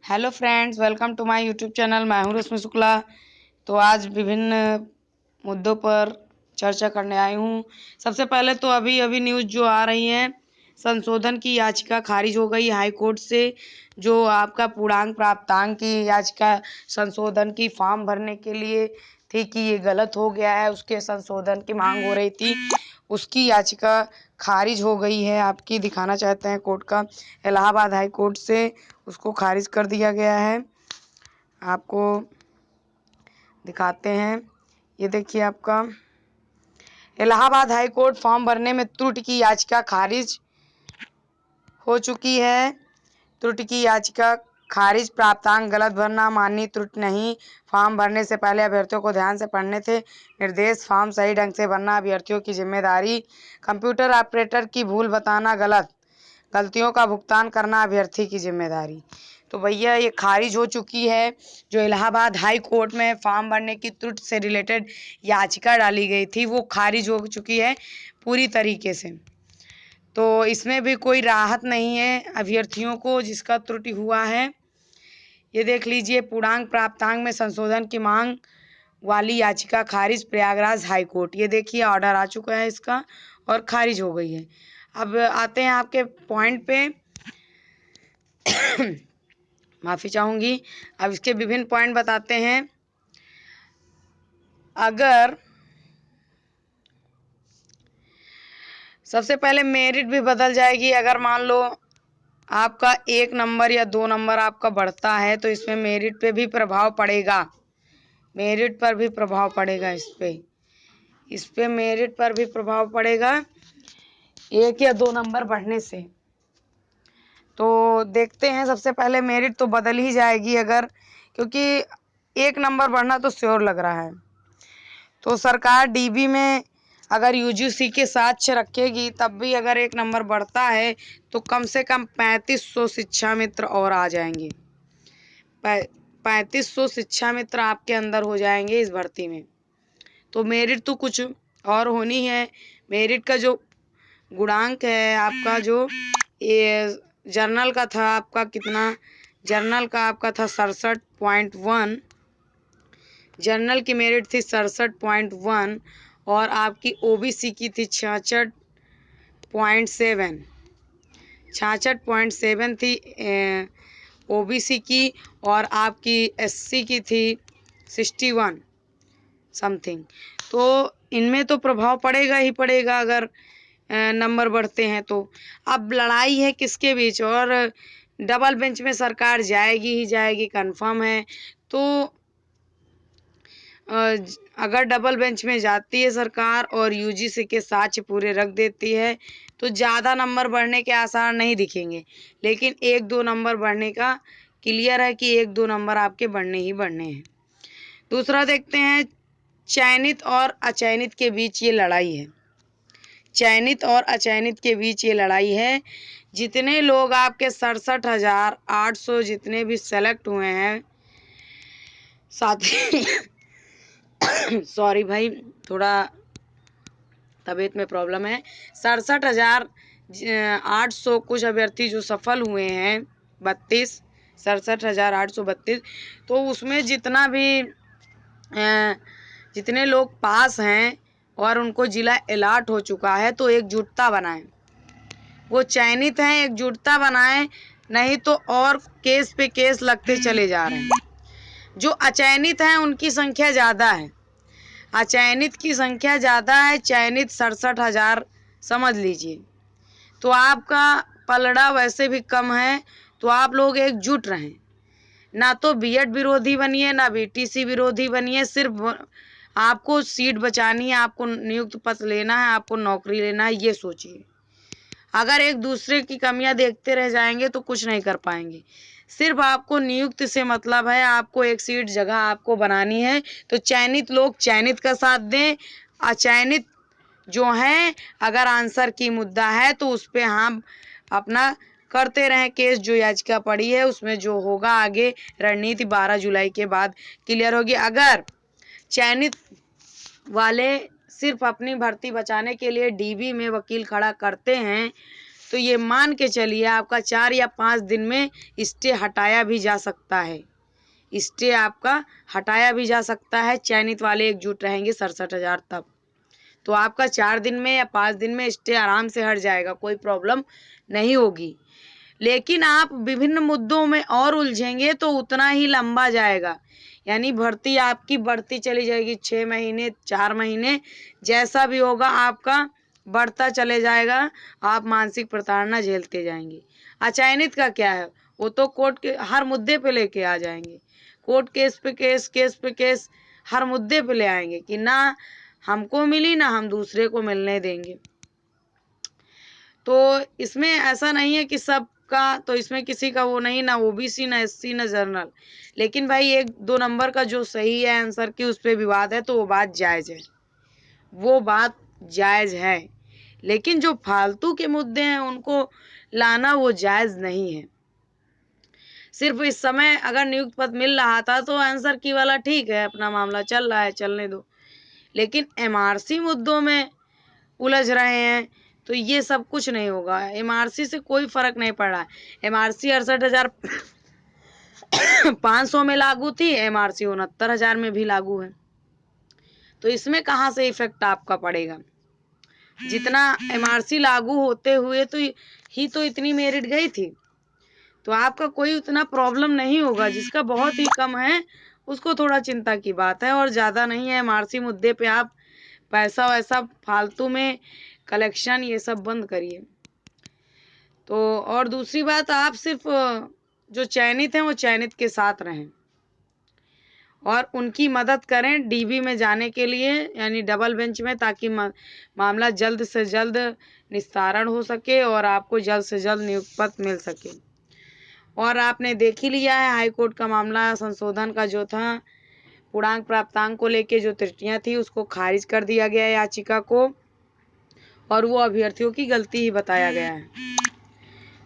Hello friends, welcome to my YouTube channel. मैं हूं रश्मि शुक्ला। तो आज विभिन्न मुद्दों पर चर्चा करने आई हूं। सबसे पहले तो अभी न्यूज़ जो आ रही है, संशोधन की याचिका खारिज हो गई हाई कोर्ट से। जो आपका पूर्णांक प्राप्तांक की याचिका संशोधन की फॉर्म भरने के लिए थी कि ये गलत हो गया है, उसके संशोधन की मांग हो रही थी, उसकी याचिका खारिज हो गई है। आपकी दिखाना चाहते हैं कोर्ट का, इलाहाबाद हाई कोर्ट से उसको खारिज कर दिया गया है। आपको दिखाते हैं, ये देखिए आपका इलाहाबाद हाई कोर्ट फॉर्म भरने में त्रुटि की याचिका खारिज हो चुकी है। त्रुटि की याचिका खारिज, प्राप्तांक गलत भरना, माननीय त्रुटि नहीं। फॉर्म भरने से पहले अभ्यर्थियों को ध्यान से पढ़ने थे निर्देश। फॉर्म सही ढंग से भरना अभ्यर्थियों की जिम्मेदारी। कंप्यूटर ऑपरेटर की भूल बताना गलत, गलतियों का भुगतान करना अभ्यर्थी की जिम्मेदारी। तो भैया ये खारिज हो चुकी है। जो इलाहाबाद हाई कोर्ट में फॉर्म भरने की त्रुटि से रिलेटेड याचिका डाली गई थी, वो खारिज हो चुकी है पूरी तरीके से। तो इसमें भी कोई राहत नहीं है अभ्यर्थियों को जिसका त्रुटि हुआ है। ये देख लीजिए, पूर्णांक प्राप्तांक में संशोधन की मांग वाली याचिका खारिज, प्रयागराज हाई कोर्ट। ये देखिए ऑर्डर आ चुका है इसका और खारिज हो गई है। अब आते हैं आपके पॉइंट पे। माफ़ी चाहूँगी। अब इसके विभिन्न पॉइंट बताते हैं। अगर सबसे पहले मेरिट भी बदल जाएगी। अगर मान लो आपका 1 नंबर या 2 नंबर आपका बढ़ता है तो इसमें मेरिट पे भी प्रभाव पड़ेगा। मेरिट पर भी प्रभाव पड़ेगा इस पे मेरिट पर भी प्रभाव पड़ेगा 1 या 2 नंबर बढ़ने से। तो देखते हैं, सबसे पहले मेरिट तो बदल ही जाएगी अगर, क्योंकि 1 नंबर बढ़ना तो श्योर लग रहा है। तो सरकार डीबी में अगर यूजीसी के साक्ष्य रखेगी तब भी अगर 1 नंबर बढ़ता है तो कम से कम 3500 शिक्षा मित्र और आ जाएंगे। 3500 शिक्षा मित्र आपके अंदर हो जाएंगे इस भर्ती में। तो मेरिट तो कुछ और होनी है। मेरिट का जो गुणांक है आपका, जो ये जर्नल का था आपका कितना, जर्नल का आपका था 67.1, जर्नल की मेरिट थी 67.1 और आपकी ओबीसी की थी 66.7। 66.7 थी ओबीसी की, और आपकी एससी की थी 61 समथिंग। तो इनमें तो प्रभाव पड़ेगा ही पड़ेगा अगर नंबर बढ़ते हैं तो। अब लड़ाई है किसके बीच, और डबल बेंच में सरकार जाएगी ही जाएगी, कंफर्म है। तो अगर डबल बेंच में जाती है सरकार और यूजीसी के साक्ष्य पूरे रख देती है तो ज़्यादा नंबर बढ़ने के आसार नहीं दिखेंगे, लेकिन 1-2 नंबर बढ़ने का क्लियर है कि 1-2 नंबर आपके बढ़ने ही बढ़ने हैं। दूसरा देखते हैं, चयनित और अचयनित के बीच ये लड़ाई है। चयनित और अचयनित के बीच ये लड़ाई है। जितने लोग आपके 67,800 जितने भी सेलेक्ट हुए हैं, साथ सॉरी भाई, थोड़ा तबीयत में प्रॉब्लम है। 67,800 कुछ अभ्यर्थी जो सफल हुए हैं, 67,832, तो उसमें जितने लोग पास हैं और उनको जिला अलॉट हो चुका है तो एकजुटता बनाएं। वो चयनित हैं, एकजुटता बनाएं, नहीं तो और केस पे केस लगते चले जा रहे हैं। जो अचयनित हैं उनकी संख्या ज़्यादा है, अचयनित की संख्या ज़्यादा है, चयनित 67,000 समझ लीजिए। तो आपका पलड़ा वैसे भी कम है, तो आप लोग एकजुट रहें। ना तो बीएड विरोधी बनिए, ना बीटीसी विरोधी बनिए। सिर्फ आपको सीट बचानी है, आपको नियुक्त पत्र लेना है, आपको नौकरी लेना है, ये सोचिए। अगर एक दूसरे की कमियां देखते रह जाएंगे तो कुछ नहीं कर पाएंगे। सिर्फ आपको नियुक्त से मतलब है, आपको एक सीट जगह आपको बनानी है। तो चयनित लोग चयनित का साथ दें, अचयनित जो हैं अगर आंसर की मुद्दा है तो उस पर हम अपना करते रहें केस। जो याचिका पड़ी है उसमें जो होगा आगे रणनीति 12 जुलाई के बाद क्लियर होगी। अगर चयनित वाले सिर्फ अपनी भर्ती बचाने के लिए डीबी में वकील खड़ा करते हैं तो ये मान के चलिए आपका 4 या 5 दिन में स्टे हटाया भी जा सकता है। स्टे आपका हटाया भी जा सकता है, चयनित वाले एकजुट रहेंगे 67,000 तब। तो आपका 4 दिन में या 5 दिन में स्टे आराम से हट जाएगा, कोई प्रॉब्लम नहीं होगी। लेकिन आप विभिन्न मुद्दों में और उलझेंगे तो उतना ही लंबा जाएगा, यानी भर्ती आपकी बढ़ती चली जाएगी। 6 महीने, 4 महीने, जैसा भी होगा आपका बढ़ता चले जाएगा, आप मानसिक प्रताड़ना झेलते जाएंगे। अचयनित का क्या है, वो तो कोर्ट के हर मुद्दे पे लेके आ जाएंगे, कोर्ट केस पे केस, केस पे केस, हर मुद्दे पे ले आएंगे कि ना हमको मिली ना हम दूसरे को मिलने देंगे। तो इसमें ऐसा नहीं है कि सबका, तो इसमें किसी का वो नहीं, ना ओबीसी, ना एससी, ना जनरल। लेकिन भाई 1-2 नंबर का जो सही है आंसर की, उस पर विवाद है, तो वो बात जायज़ है, वो बात जायज़ है। लेकिन जो फालतू के मुद्दे हैं उनको लाना वो जायज़ नहीं है। सिर्फ इस समय अगर नियुक्त पद मिल रहा था तो आंसर की वाला ठीक है, अपना मामला चल रहा है, चलने दो। लेकिन एमआरसी मुद्दों में उलझ रहे हैं तो ये सब कुछ नहीं होगा। एमआरसी से कोई फर्क नहीं पड़ रहा है। एमआरसी 68,500 में लागू थी, एमआरसी 69,000 में भी लागू है। तो इसमें कहाँ से इफेक्ट आपका पड़ेगा? जितना एमआरसी लागू होते हुए तो ही तो इतनी मेरिट गई थी, तो आपका कोई उतना प्रॉब्लम नहीं होगा। जिसका बहुत ही कम है उसको थोड़ा चिंता की बात है, और ज़्यादा नहीं है। एमआरसी मुद्दे पे आप पैसा वैसा फालतू में कलेक्शन ये सब बंद करिए। तो और दूसरी बात, आप सिर्फ जो चयनित हैं वो चयनित के साथ रहें और उनकी मदद करें डीबी में जाने के लिए, यानी डबल बेंच में, ताकि मामला जल्द से जल्द निस्तारण हो सके और आपको जल्द से जल्द नियुक्त पत्र मिल सके। और आपने देख ही लिया है हाई कोर्ट का मामला, संशोधन का जो था, पूर्णांक प्राप्तांक को लेके जो त्रुटियां थी उसको खारिज कर दिया गया याचिका को, और वो अभ्यर्थियों की गलती ही बताया गया है।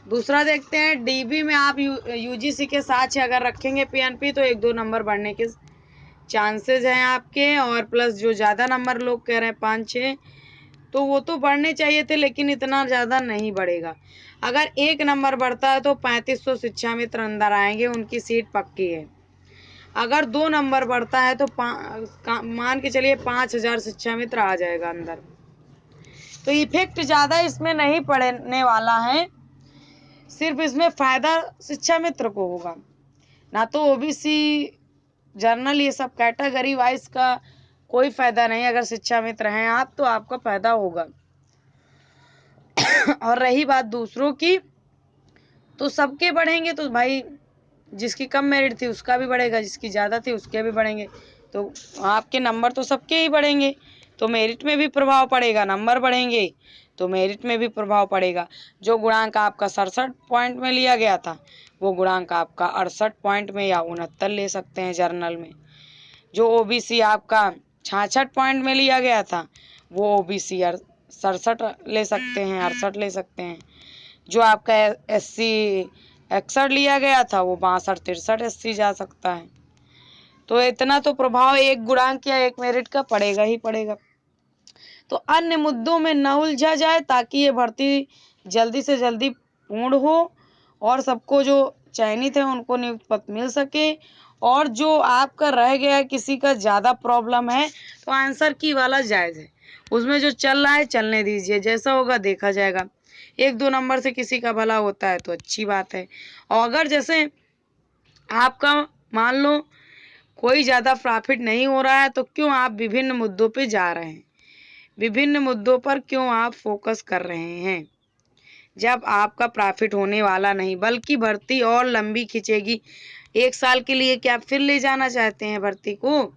दूसरा देखते हैं, डीबी में आप यूजीसी के साथ अगर रखेंगे पीएनपी तो 1-2 नंबर बढ़ने के चांसेस हैं आपके, और प्लस जो ज़्यादा नंबर लोग कह रहे हैं 5-6, तो वो तो बढ़ने चाहिए थे, लेकिन इतना ज़्यादा नहीं बढ़ेगा। अगर 1 नंबर बढ़ता है तो 3500 शिक्षा मित्र अंदर आएंगे, उनकी सीट पक्की है। अगर 2 नंबर बढ़ता है तो मान के चलिए 5,000 शिक्षा मित्र आ जाएगा अंदर। तो इफेक्ट ज़्यादा इसमें नहीं पड़ने वाला है, सिर्फ इसमें फ़ायदा शिक्षा मित्र को होगा, ना तो ओबीसी, जर्नल, ये सब कैटेगरी वाइज का कोई फ़ायदा नहीं। अगर शिक्षा मित्र हैं आप तो आपका फ़ायदा होगा। और रही बात दूसरों की, तो सबके बढ़ेंगे, तो भाई जिसकी कम मेरिट थी उसका भी बढ़ेगा, जिसकी ज़्यादा थी उसके भी बढ़ेंगे, तो आपके नंबर तो सबके ही बढ़ेंगे, तो मेरिट में भी प्रभाव पड़ेगा। नंबर बढ़ेंगे तो मेरिट में भी प्रभाव पड़ेगा। जो गुणांक आपका 67 पॉइंट में लिया गया था वो गुणांक आपका 68 पॉइंट में या 69 ले सकते हैं जर्नल में। जो ओबीसी आपका 66 पॉइंट में लिया गया था वो ओबीसी 67 ले सकते हैं, 68 ले सकते हैं। जो आपका एससी 61 लिया गया था वो 62-63 एससी जा सकता है। तो इतना तो प्रभाव एक गुणांक या एक मेरिट का पड़ेगा ही पड़ेगा। तो अन्य मुद्दों में न उलझा जाए ताकि ये भर्ती जल्दी से जल्दी पूर्ण हो और सबको जो चयनित है उनको नियुक्त पत्र मिल सके। और जो आपका रह गया किसी का ज़्यादा प्रॉब्लम है तो आंसर की वाला जायज़ है, उसमें जो चल रहा है चलने दीजिए, जैसा होगा देखा जाएगा। 1-2 नंबर से किसी का भला होता है तो अच्छी बात है। और अगर जैसे आपका मान लो कोई ज़्यादा प्रॉफिट नहीं हो रहा है तो क्यों आप विभिन्न मुद्दों पे जा रहे हैं, विभिन्न मुद्दों पर क्यों आप फोकस कर रहे हैं, जब आपका प्रॉफिट होने वाला नहीं बल्कि भर्ती और लंबी खिंचेगी। 1 साल के लिए क्या फिर ले जाना चाहते हैं भर्ती को?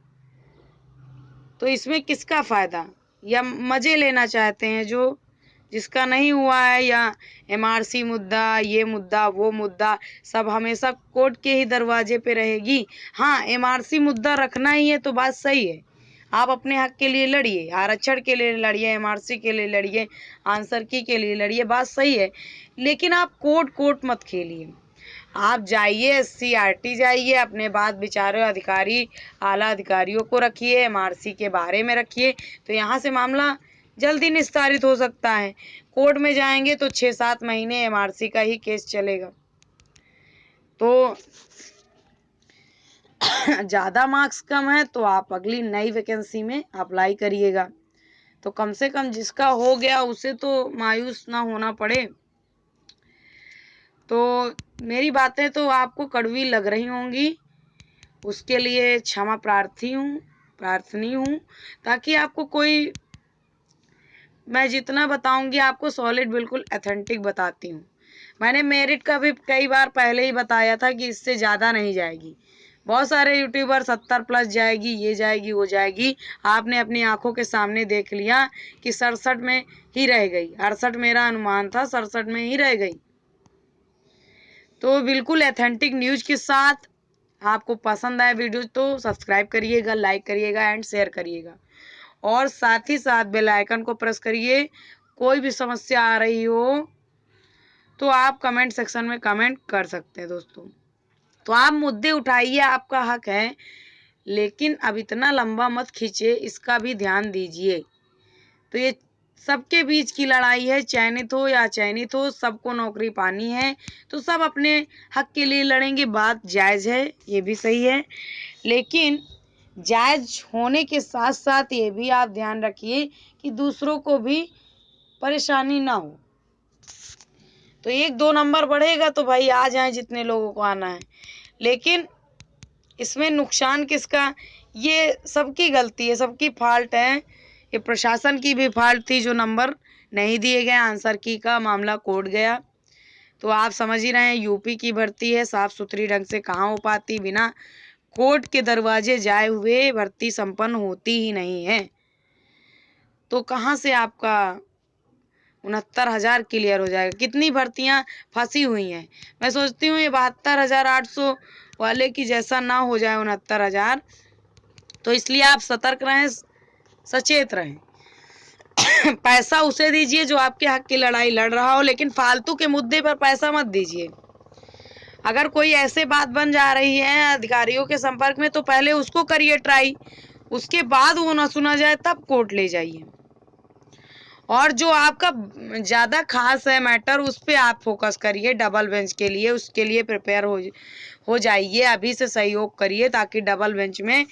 तो इसमें किसका फ़ायदा? या मज़े लेना चाहते हैं जो जिसका नहीं हुआ है, या एमआरसी मुद्दा, ये मुद्दा, वो मुद्दा, सब हमेशा कोर्ट के ही दरवाजे पे रहेगी। हाँ, एमआरसी मुद्दा रखना ही है तो बात सही है, आप अपने हक के लिए लड़िए, आरक्षण के लिए लड़िए, एमआरसी के लिए लड़िए, आंसर की के लिए लड़िए, बात सही है। लेकिन आप कोर्ट मत खेलिए। आप जाइए एससीईआरटी जाइए, अपने बात विचारों अधिकारी, आला अधिकारियों को रखिए, एमआरसी के बारे में रखिए, तो यहाँ से मामला जल्दी निस्तारित हो सकता है। कोर्ट में जाएंगे तो 6-7 महीने एमआरसी का ही केस चलेगा। तो ज़्यादा मार्क्स कम है तो आप अगली नई वैकेंसी में अप्लाई करिएगा। तो कम से कम जिसका हो गया उसे तो मायूस ना होना पड़े। तो मेरी बातें तो आपको कड़वी लग रही होंगी, उसके लिए क्षमा प्रार्थनी हूँ, ताकि आपको कोई, मैं जितना बताऊंगी आपको सॉलिड बिल्कुल ऑथेंटिक बताती हूँ। मैंने मेरिट का भी कई बार पहले ही बताया था कि इससे ज़्यादा नहीं जाएगी। बहुत सारे यूट्यूबर 70+ जाएगी, ये जाएगी, वो जाएगी। आपने अपनी आंखों के सामने देख लिया कि 67 में ही रह गई। 68 मेरा अनुमान था, 67 में ही रह गई। तो बिल्कुल ऑथेंटिक न्यूज़ के साथ आपको पसंद आए वीडियो तो सब्सक्राइब करिएगा, लाइक करिएगा एंड शेयर करिएगा, और साथ ही साथ बेल आइकन को प्रेस करिए। कोई भी समस्या आ रही हो तो आप कमेंट सेक्शन में कमेंट कर सकते हैं दोस्तों। तो आप मुद्दे उठाइए, आपका हक है, लेकिन अब इतना लंबा मत खींचे, इसका भी ध्यान दीजिए। तो ये सबके बीच की लड़ाई है, चयनित हो या अचयनित हो, सबको नौकरी पानी है, तो सब अपने हक के लिए लड़ेंगे। बात जायज़ है, ये भी सही है, लेकिन जायज़ होने के साथ साथ ये भी आप ध्यान रखिए कि दूसरों को भी परेशानी ना हो। तो 1-2 नंबर बढ़ेगा तो भाई आ जाए जितने लोगों को आना है, लेकिन इसमें नुकसान किसका? ये सबकी गलती है, सबकी फॉल्ट है। ये प्रशासन की भी फॉल्ट थी, जो नंबर नहीं दिए गए, आंसर की का मामला कोर्ट गया। तो आप समझ ही रहे हैं, यूपी की भर्ती है, साफ सुथरी ढंग से कहाँ हो पाती, बिना कोर्ट के दरवाजे जाए हुए भर्ती संपन्न होती ही नहीं है। तो कहाँ से आपका 69,000 क्लियर हो जाएगा? कितनी भर्तियां फंसी हुई हैं। मैं सोचती हूँ ये 72,800 वाले की जैसा ना हो जाए 69,000। तो इसलिए आप सतर्क रहें, सचेत रहें। पैसा उसे दीजिए जो आपके हक की लड़ाई लड़ रहा हो, लेकिन फालतू के मुद्दे पर पैसा मत दीजिए। अगर कोई ऐसे बात बन जा रही है अधिकारियों के संपर्क में, तो पहले उसको करिए ट्राई, उसके बाद वो ना सुना जाए तब कोर्ट ले जाइए। और जो आपका ज़्यादा खास है मैटर, उस पर आप फोकस करिए। डबल बेंच के लिए, उसके लिए प्रिपेयर हो जाइए, अभी से सहयोग करिए, ताकि डबल बेंच में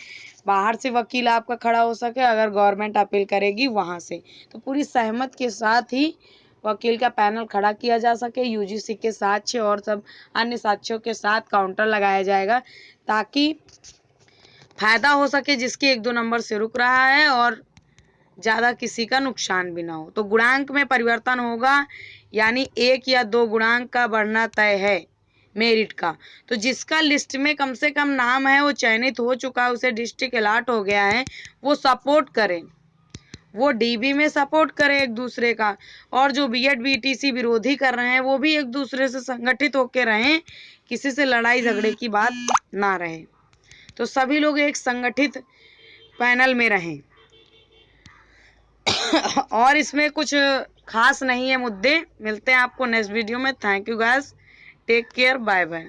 बाहर से वकील आपका खड़ा हो सके। अगर गवर्नमेंट अपील करेगी वहाँ से, तो पूरी सहमत के साथ ही वकील का पैनल खड़ा किया जा सके। यूजीसी के साक्ष्य और सब अन्य साक्ष्यों के साथ काउंटर लगाया जाएगा, ताकि फायदा हो सके जिसके 1-2 नंबर से रुक रहा है, और ज़्यादा किसी का नुकसान भी ना हो। तो गुणांक में परिवर्तन होगा, यानी 1 या 2 गुणांक का बढ़ना तय है मेरिट का। तो जिसका लिस्ट में कम से कम नाम है, वो चयनित हो चुका है, उसे डिस्ट्रिक्ट अलॉट हो गया है, वो सपोर्ट करें, वो डीबी में सपोर्ट करें एक दूसरे का। और जो बीएड बीटीसी विरोधी कर रहे हैं, वो भी एक दूसरे से संगठित होकर रहें, किसी से लड़ाई झगड़े की बात ना रहे। तो सभी लोग एक संगठित पैनल में रहें। और इसमें कुछ खास नहीं है मुद्दे। मिलते हैं आपको नेक्स्ट वीडियो में। Thank you guys, take care, bye bye.